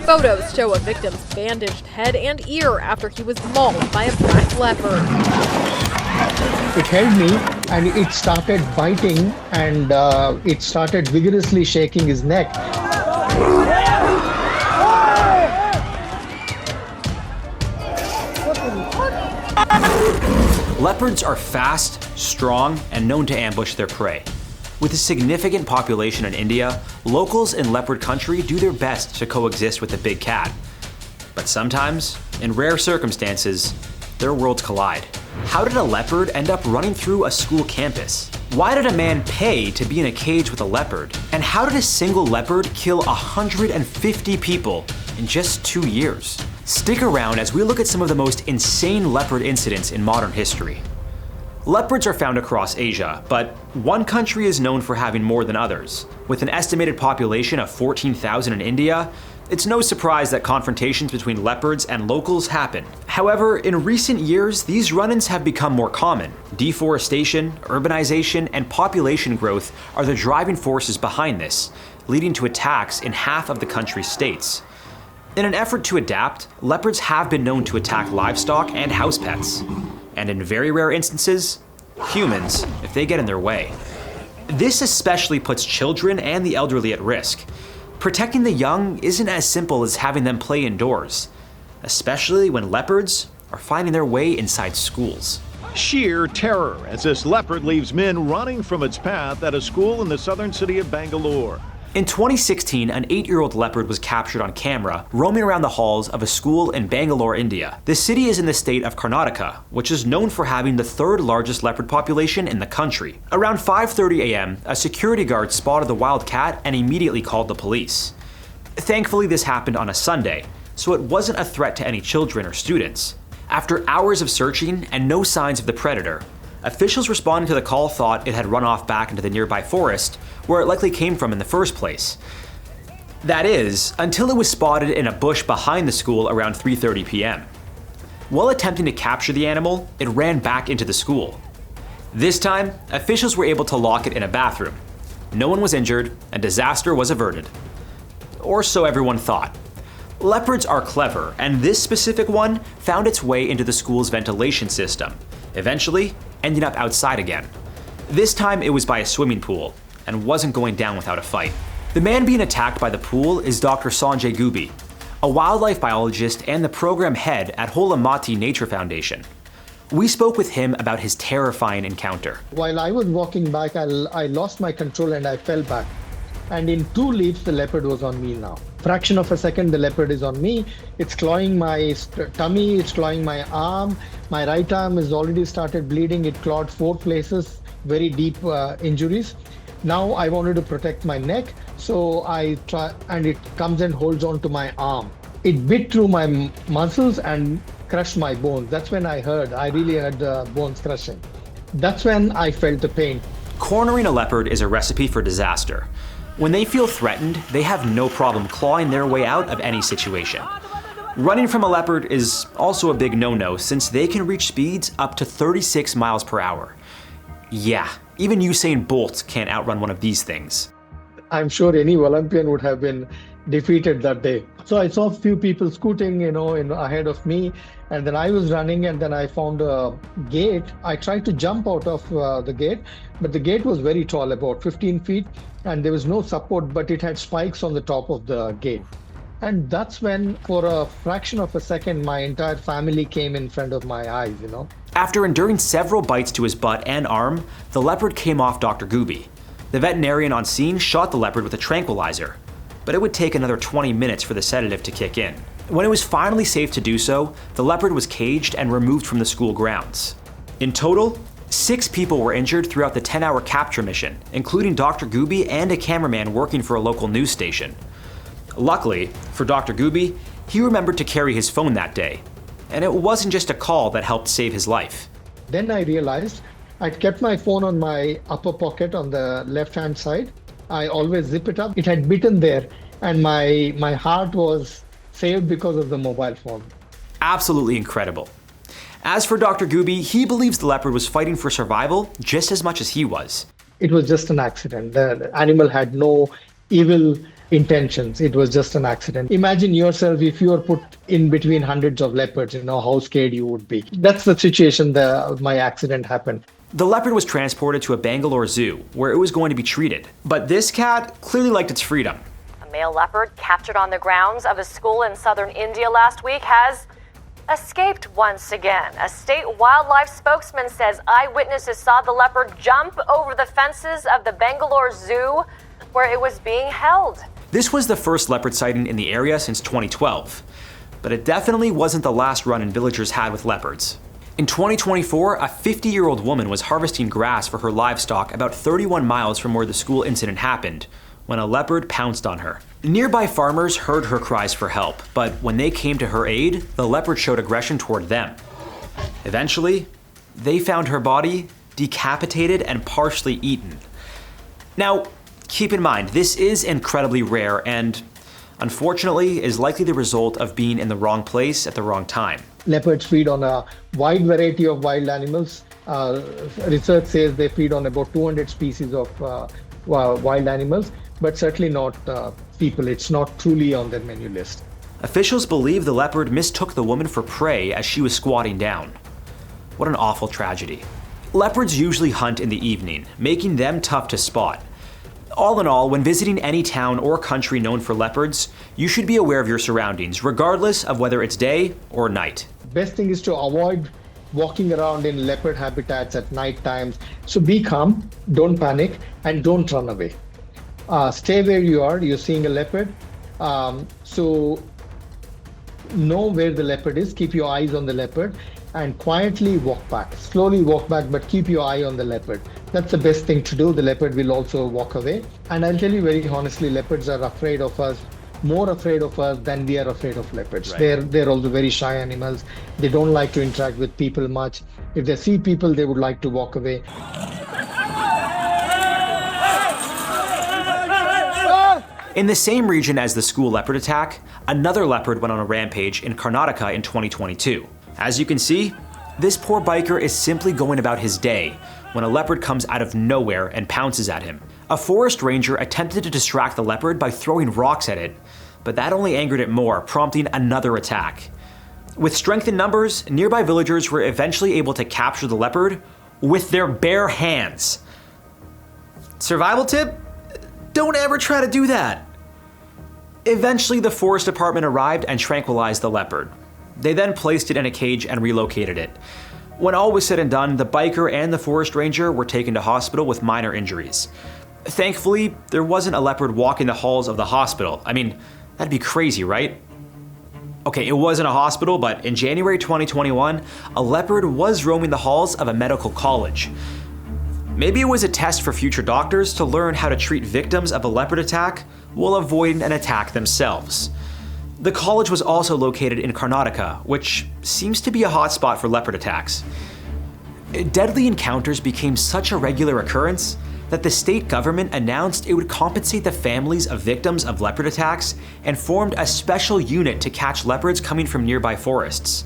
Photos show a victim's bandaged head and ear after he was mauled by a black leopard. It held me and it started biting and it started vigorously shaking his neck. Leopards are fast, strong, and known to ambush their prey. With a significant population in India, locals in leopard country do their best to coexist with the big cat. But sometimes, in rare circumstances, their worlds collide. How did a leopard end up running through a school campus? Why did a man pay to be in a cage with a leopard? And how did a single leopard kill 150 people in just 2 years? Stick around as we look at some of the most insane leopard incidents in modern history. Leopards are found across Asia, but one country is known for having more than others. With an estimated population of 14,000 in India, it's no surprise that confrontations between leopards and locals happen. However, in recent years, these run-ins have become more common. Deforestation, urbanization, and population growth are the driving forces behind this, leading to attacks in half of the country's states. In an effort to adapt, leopards have been known to attack livestock and house pets. And in very rare instances, humans, if they get in their way. This especially puts children and the elderly at risk. Protecting the young isn't as simple as having them play indoors, especially when leopards are finding their way inside schools. Sheer terror as this leopard leaves men running from its path at a school in the southern city of Bangalore. In 2016, an 8-year-old leopard was captured on camera roaming around the halls of a school in Bangalore, India. The city is in the state of Karnataka, which is known for having the third largest leopard population in the country. Around 5:30 a.m., a security guard spotted the wild cat and immediately called the police. Thankfully, this happened on a Sunday, so it wasn't a threat to any children or students. After hours of searching and no signs of the predator, officials responding to the call thought it had run off back into the nearby forest, where it likely came from in the first place. That is, until it was spotted in a bush behind the school around 3:30 p.m. While attempting to capture the animal, it ran back into the school. This time, officials were able to lock it in a bathroom. No one was injured, and disaster was averted. Or so everyone thought. Leopards are clever, and this specific one found its way into the school's ventilation system, eventually ending up outside again. This time it was by a swimming pool, and wasn't going down without a fight. The man being attacked by the pool is Dr. Sanjay Gubbi, a wildlife biologist and the program head at Holamati Nature Foundation. We spoke with him about his terrifying encounter. While I was walking back, I lost my control and I fell back. And in 2 leaps, the leopard was on me now. Fraction of a second, the leopard is on me. It's clawing my tummy, it's clawing my arm. My right arm has already started bleeding. It clawed 4 places, very deep injuries. Now I wanted to protect my neck, so I try, and it comes and holds on to my arm. It bit through my muscles and crushed my bones. That's when I really heard the bones crushing. That's when I felt the pain. Cornering a leopard is a recipe for disaster. When they feel threatened, they have no problem clawing their way out of any situation. Running from a leopard is also a big no-no, since they can reach speeds up to 36 miles per hour. Yeah, even Usain Bolt can't outrun one of these things. I'm sure any Olympian would have been defeated that day. So I saw a few people scooting, ahead of me, and then I was running, and then I found a gate. I tried to jump out of the gate, but the gate was very tall, about 15 feet, and there was no support, but it had spikes on the top of the gate. And that's when, for a fraction of a second, my entire family came in front of my eyes, After enduring several bites to his butt and arm, the leopard came off Dr. Gubbi. The veterinarian on scene shot the leopard with a tranquilizer, but it would take another 20 minutes for the sedative to kick in. When it was finally safe to do so, the leopard was caged and removed from the school grounds. In total, 6 people were injured throughout the 10-hour capture mission, including Dr. Gubbi and a cameraman working for a local news station. Luckily, for Dr. Gubbi, he remembered to carry his phone that day, and it wasn't just a call that helped save his life. Then I realized I'd kept my phone on my upper pocket on the left-hand side. I always zip it up. It had bitten there, and my heart was saved because of the mobile phone. Absolutely incredible. As for Dr. Gubbi, he believes the leopard was fighting for survival just as much as he was. It was just an accident. The animal had no evil intentions. It was just an accident. Imagine yourself if you were put in between hundreds of leopards, how scared you would be. That's the situation that my accident happened. The leopard was transported to a Bangalore zoo where it was going to be treated. But this cat clearly liked its freedom. A male leopard captured on the grounds of a school in southern India last week has escaped once again. A state wildlife spokesman says eyewitnesses saw the leopard jump over the fences of the Bangalore Zoo where it was being held. This was the first leopard sighting in the area since 2012. But it definitely wasn't the last run-in villagers had with leopards. In 2024, a 50-year-old woman was harvesting grass for her livestock about 31 miles from where the school incident happened when a leopard pounced on her. Nearby farmers heard her cries for help, but when they came to her aid, the leopard showed aggression toward them. Eventually, they found her body decapitated and partially eaten. Now, keep in mind, this is incredibly rare and, unfortunately, is likely the result of being in the wrong place at the wrong time. Leopards feed on a wide variety of wild animals. Research says they feed on about 200 species of wild animals, but certainly not people. It's not truly on their menu list. Officials believe the leopard mistook the woman for prey as she was squatting down. What an awful tragedy. Leopards usually hunt in the evening, making them tough to spot. All in all, when visiting any town or country known for leopards, you should be aware of your surroundings, regardless of whether it's day or night. Best thing is to avoid walking around in leopard habitats at night times. So be calm, don't panic, and don't run away. Stay where you are. You're seeing a leopard. So know where the leopard is. Keep your eyes on the leopard and quietly walk back. Slowly walk back, but keep your eye on the leopard. That's the best thing to do. The leopard will also walk away. And I'll tell you very honestly, leopards are afraid of us, more afraid of us than we are afraid of leopards. Right. They're also very shy animals. They don't like to interact with people much. If they see people, they would like to walk away. In the same region as the school leopard attack, another leopard went on a rampage in Karnataka in 2022. As you can see, this poor biker is simply going about his day when a leopard comes out of nowhere and pounces at him. A forest ranger attempted to distract the leopard by throwing rocks at it, but that only angered it more, prompting another attack. With strength in numbers, nearby villagers were eventually able to capture the leopard with their bare hands. Survival tip? Don't ever try to do that. Eventually, the forest department arrived and tranquilized the leopard. They then placed it in a cage and relocated it. When all was said and done, the biker and the forest ranger were taken to hospital with minor injuries. Thankfully, there wasn't a leopard walking the halls of the hospital. I mean, that'd be crazy, right? Okay, it wasn't a hospital, but in January 2021, a leopard was roaming the halls of a medical college. Maybe it was a test for future doctors to learn how to treat victims of a leopard attack while avoiding an attack themselves. The college was also located in Karnataka, which seems to be a hotspot for leopard attacks. Deadly encounters became such a regular occurrence that the state government announced it would compensate the families of victims of leopard attacks and formed a special unit to catch leopards coming from nearby forests.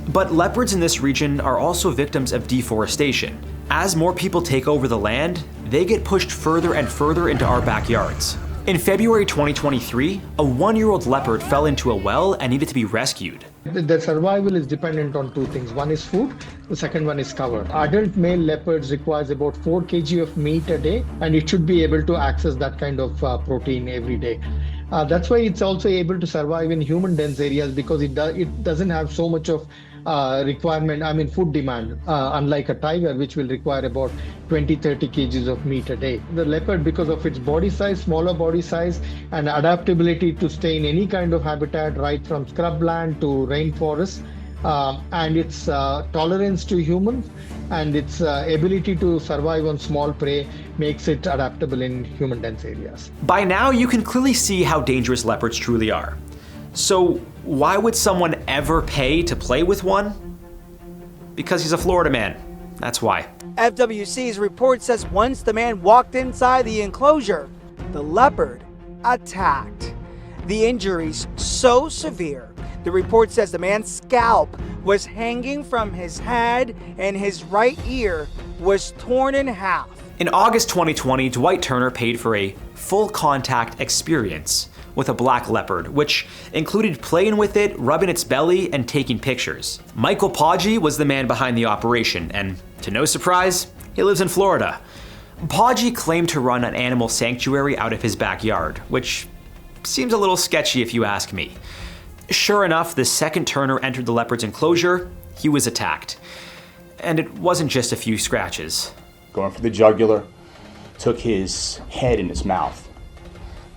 But leopards in this region are also victims of deforestation. As more people take over the land, they get pushed further and further into our backyards. In February 2023, a 1-year-old leopard fell into a well and needed to be rescued. The survival is dependent on two things. One is food, the second one is cover. Adult male leopards requires about 4 kg of meat a day, and it should be able to access that kind of protein every day. That's why it's also able to survive in human dense areas, because it doesn't have so much of food demand, unlike a tiger, which will require about 20-30 kgs of meat a day. The leopard, because of its body size, smaller body size, and adaptability to stay in any kind of habitat, right from scrubland to rainforest, and its tolerance to humans and its ability to survive on small prey makes it adaptable in human dense areas. By now, you can clearly see how dangerous leopards truly are. So why would someone ever pay to play with one? Because he's a Florida man. That's why. FWC's report says once the man walked inside the enclosure, the leopard attacked. The injuries so severe, the report says the man's scalp was hanging from his head and his right ear was torn in half. In August 2020, Dwight Turner paid for a full contact experience with a black leopard, which included playing with it, rubbing its belly, and taking pictures. Michael Poggi was the man behind the operation, and to no surprise, he lives in Florida. Poggi claimed to run an animal sanctuary out of his backyard, which seems a little sketchy if you ask me. Sure enough, the second Turner entered the leopard's enclosure, he was attacked. And it wasn't just a few scratches. Going for the jugular, took his head in his mouth.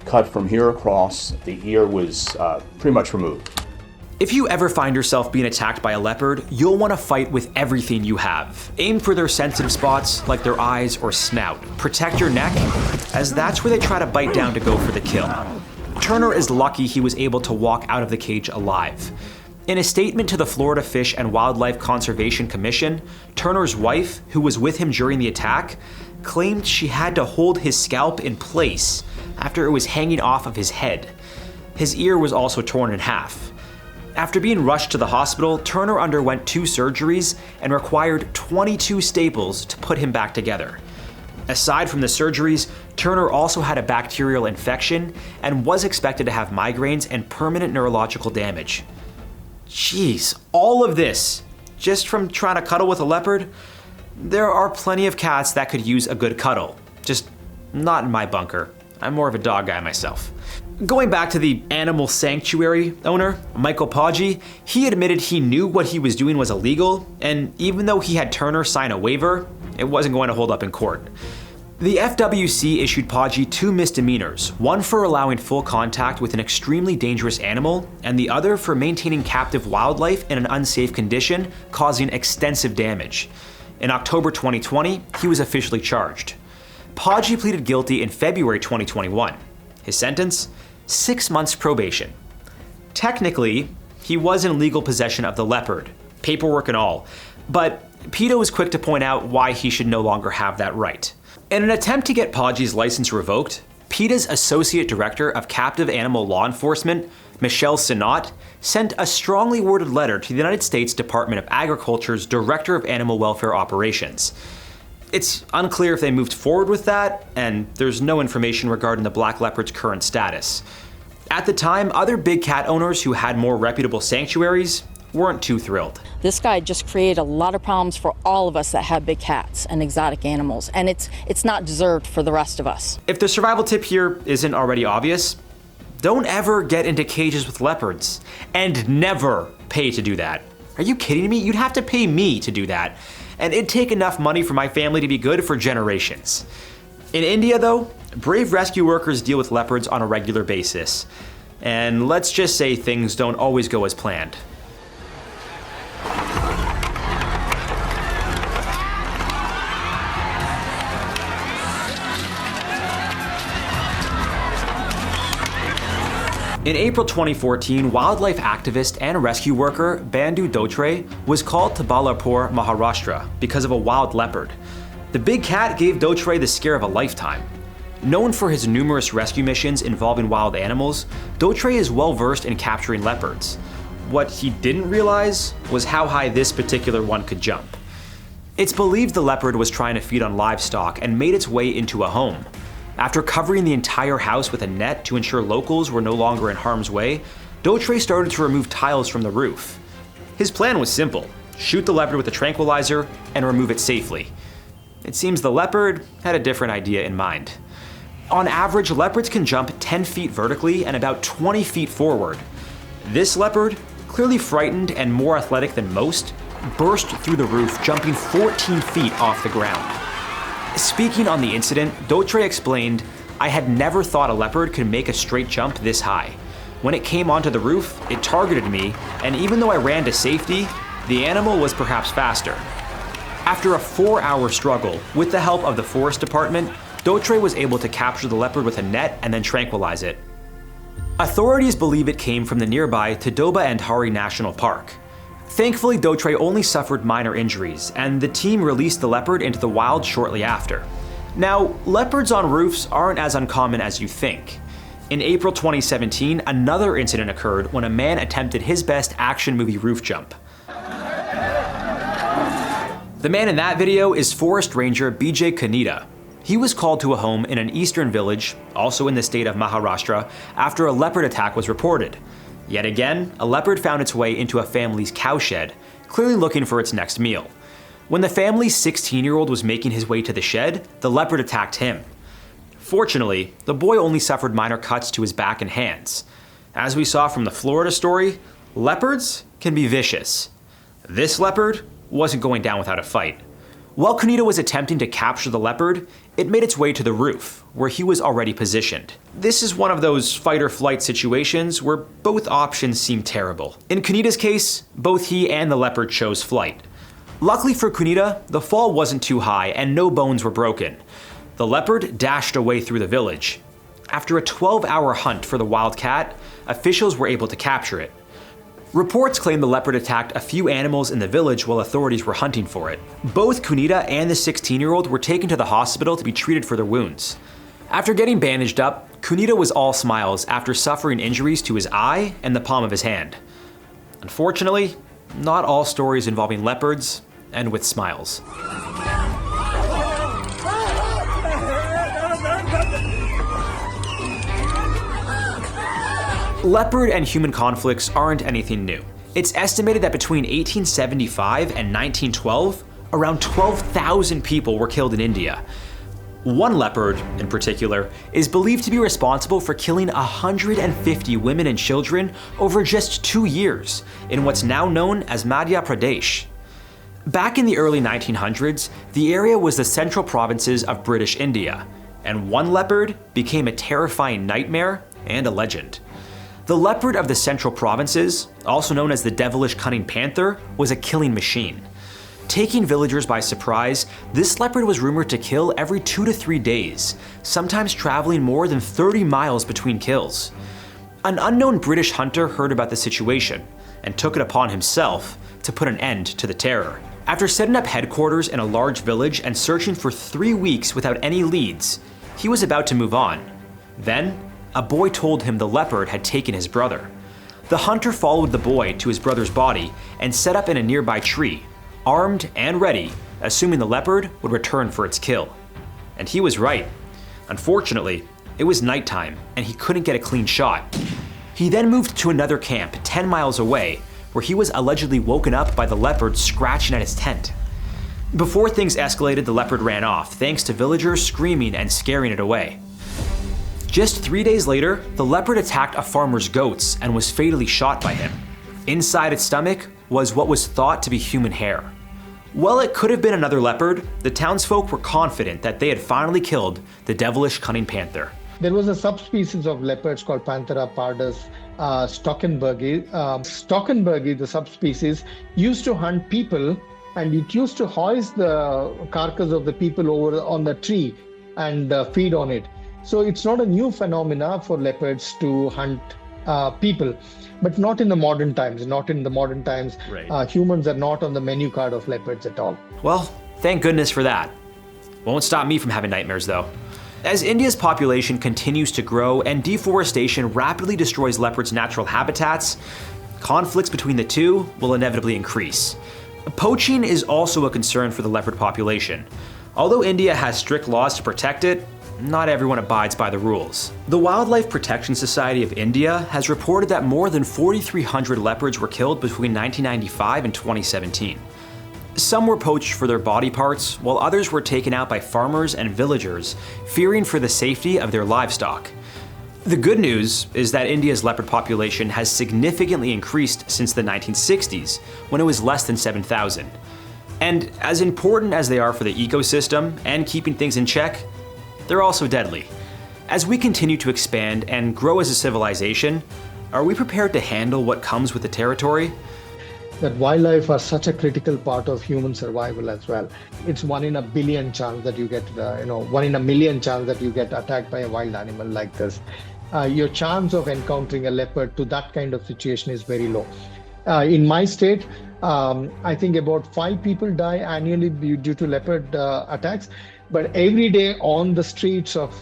Cut from here across, the ear was pretty much removed. If you ever find yourself being attacked by a leopard, you'll want to fight with everything you have. Aim for their sensitive spots, like their eyes or snout. Protect your neck, as that's where they try to bite down to go for the kill. Turner is lucky he was able to walk out of the cage alive. In a statement to the Florida Fish and Wildlife Conservation Commission, Turner's wife, who was with him during the attack, claimed she had to hold his scalp in place after it was hanging off of his head. His ear was also torn in half. After being rushed to the hospital, Turner underwent 2 surgeries and required 22 staples to put him back together. Aside from the surgeries, Turner also had a bacterial infection and was expected to have migraines and permanent neurological damage. Jeez, all of this just from trying to cuddle with a leopard? There are plenty of cats that could use a good cuddle, just not in my bunker. I'm more of a dog guy myself. Going back to the animal sanctuary owner, Michael Poggi, he admitted he knew what he was doing was illegal, and even though he had Turner sign a waiver, it wasn't going to hold up in court. The FWC issued Poggi 2 misdemeanors, one for allowing full contact with an extremely dangerous animal, and the other for maintaining captive wildlife in an unsafe condition, causing extensive damage. In October 2020, he was officially charged. Poggi pleaded guilty in February 2021. His sentence? 6 months probation. Technically, he was in legal possession of the leopard, paperwork and all, but PETA was quick to point out why he should no longer have that right. In an attempt to get Poggi's license revoked, PETA's Associate Director of Captive Animal Law Enforcement, Michelle Sinat, sent a strongly worded letter to the United States Department of Agriculture's Director of Animal Welfare Operations. It's unclear if they moved forward with that, and there's no information regarding the black leopard's current status. At the time, other big cat owners who had more reputable sanctuaries weren't too thrilled. This guy just created a lot of problems for all of us that have big cats and exotic animals, and it's not deserved for the rest of us. If the survival tip here isn't already obvious, don't ever get into cages with leopards, and never pay to do that. Are you kidding me? You'd have to pay me to do that, and it'd take enough money for my family to be good for generations. In India, though, brave rescue workers deal with leopards on a regular basis, and let's just say things don't always go as planned. In April 2014, wildlife activist and rescue worker Bandu Dotre was called to Balapur, Maharashtra because of a wild leopard. The big cat gave Dotre the scare of a lifetime. Known for his numerous rescue missions involving wild animals, Dotre is well versed in capturing leopards. What he didn't realize was how high this particular one could jump. It's believed the leopard was trying to feed on livestock and made its way into a home. After covering the entire house with a net to ensure locals were no longer in harm's way, Dotre started to remove tiles from the roof. His plan was simple: shoot the leopard with a tranquilizer and remove it safely. It seems the leopard had a different idea in mind. On average, leopards can jump 10 feet vertically and about 20 feet forward. This leopard, clearly frightened and more athletic than most, burst through the roof, jumping 14 feet off the ground. Speaking on the incident, Dotre explained, "I had never thought a leopard could make a straight jump this high. When it came onto the roof, it targeted me, and even though I ran to safety, the animal was perhaps faster." After a 4-hour struggle, with the help of the forest department, Dotre was able to capture the leopard with a net and then tranquilize it. Authorities believe it came from the nearby Tadoba and Hari National Park. Thankfully, Dotre only suffered minor injuries, and the team released the leopard into the wild shortly after. Now, leopards on roofs aren't as uncommon as you think. In April 2017, another incident occurred when a man attempted his best action movie roof jump. The man in that video is Forest Ranger BJ Kaneda. He was called to a home in an eastern village, also in the state of Maharashtra, after a leopard attack was reported. Yet again, a leopard found its way into a family's cowshed, clearly looking for its next meal. When the family's 16-year-old was making his way to the shed, the leopard attacked him. Fortunately, the boy only suffered minor cuts to his back and hands. As we saw from the Florida story, leopards can be vicious. This leopard wasn't going down without a fight. While Kunita was attempting to capture the leopard, it made its way to the roof, where he was already positioned. This is one of those fight or flight situations where both options seem terrible. In Kunita's case, both he and the leopard chose flight. Luckily for Kunita, the fall wasn't too high and no bones were broken. The leopard dashed away through the village. After a 12-hour hunt for the wild cat, officials were able to capture it. Reports claim the leopard attacked a few animals in the village while authorities were hunting for it. Both Kunita and the 16-year-old were taken to the hospital to be treated for their wounds. After getting bandaged up, Kunita was all smiles after suffering injuries to his eye and the palm of his hand. Unfortunately, not all stories involving leopards end with smiles. Leopard and human conflicts aren't anything new. It's estimated that between 1875 and 1912, around 12,000 people were killed in India. One leopard, in particular, is believed to be responsible for killing 150 women and children over just 2 years in what's now known as Madhya Pradesh. Back in the early 1900s, the area was the central provinces of British India, and one leopard became a terrifying nightmare and a legend. The leopard of the central provinces, also known as the devilish cunning panther, was a killing machine. Taking villagers by surprise, this leopard was rumored to kill every 2 to 3 days, sometimes traveling more than 30 miles between kills. An unknown British hunter heard about the situation and took it upon himself to put an end to the terror. After setting up headquarters in a large village and searching for 3 weeks without any leads, he was about to move on. Then, a boy told him the leopard had taken his brother. The hunter followed the boy to his brother's body and set up in a nearby tree, armed and ready, assuming the leopard would return for its kill. And he was right. Unfortunately, it was nighttime and he couldn't get a clean shot. He then moved to another camp 10 miles away, where he was allegedly woken up by the leopard scratching at his tent. Before things escalated, the leopard ran off, thanks to villagers screaming and scaring it away. Just 3 days later, the leopard attacked a farmer's goats and was fatally shot by him. Inside its stomach was what was thought to be human hair. While it could have been another leopard, the townsfolk were confident that they had finally killed the devilish cunning panther. There was a subspecies of leopards called Panthera pardus stockenbergi. Stockenbergi, the subspecies, used to hunt people, and it used to hoist the carcass of the people over on the tree and feed on it. So it's not a new phenomena for leopards to hunt people, but not in the modern times. Right. Humans are not on the menu card of leopards at all. Well, thank goodness for that. Won't stop me from having nightmares though. As India's population continues to grow and deforestation rapidly destroys leopards' natural habitats, conflicts between the two will inevitably increase. Poaching is also a concern for the leopard population. Although India has strict laws to protect it, not everyone abides by the rules. The Wildlife Protection Society of India has reported that more than 4,300 leopards were killed between 1995 and 2017. Some were poached for their body parts, while others were taken out by farmers and villagers, fearing for the safety of their livestock. The good news is that India's leopard population has significantly increased since the 1960s, when it was less than 7,000. And as important as they are for the ecosystem and keeping things in check, they're also deadly. As we continue to expand and grow as a civilization, are we prepared to handle what comes with the territory? That wildlife are such a critical part of human survival as well. It's 1 in a billion chance that you get, 1 in a million chance that you get attacked by a wild animal like this. Your chance of encountering a leopard to that kind of situation is very low. In my state, I think about 5 people die annually due to leopard attacks. But every day on the streets of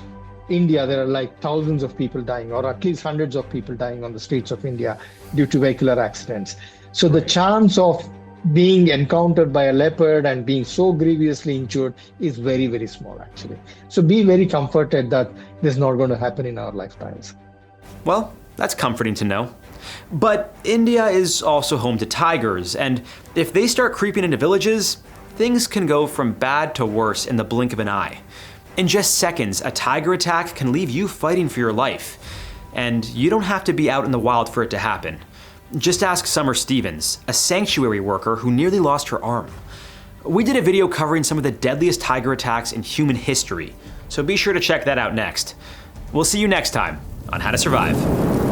India, there are like thousands of people dying, or at least hundreds of people dying on the streets of India due to vehicular accidents. So the chance of being encountered by a leopard and being so grievously injured is very, very small, actually. So be very comforted that this is not going to happen in our lifetimes. Well, that's comforting to know. But India is also home to tigers, and if they start creeping into villages, things can go from bad to worse in the blink of an eye. In just seconds, a tiger attack can leave you fighting for your life. And you don't have to be out in the wild for it to happen. Just ask Summer Stevens, a sanctuary worker who nearly lost her arm. We did a video covering some of the deadliest tiger attacks in human history, so be sure to check that out next. We'll see you next time on How to Survive.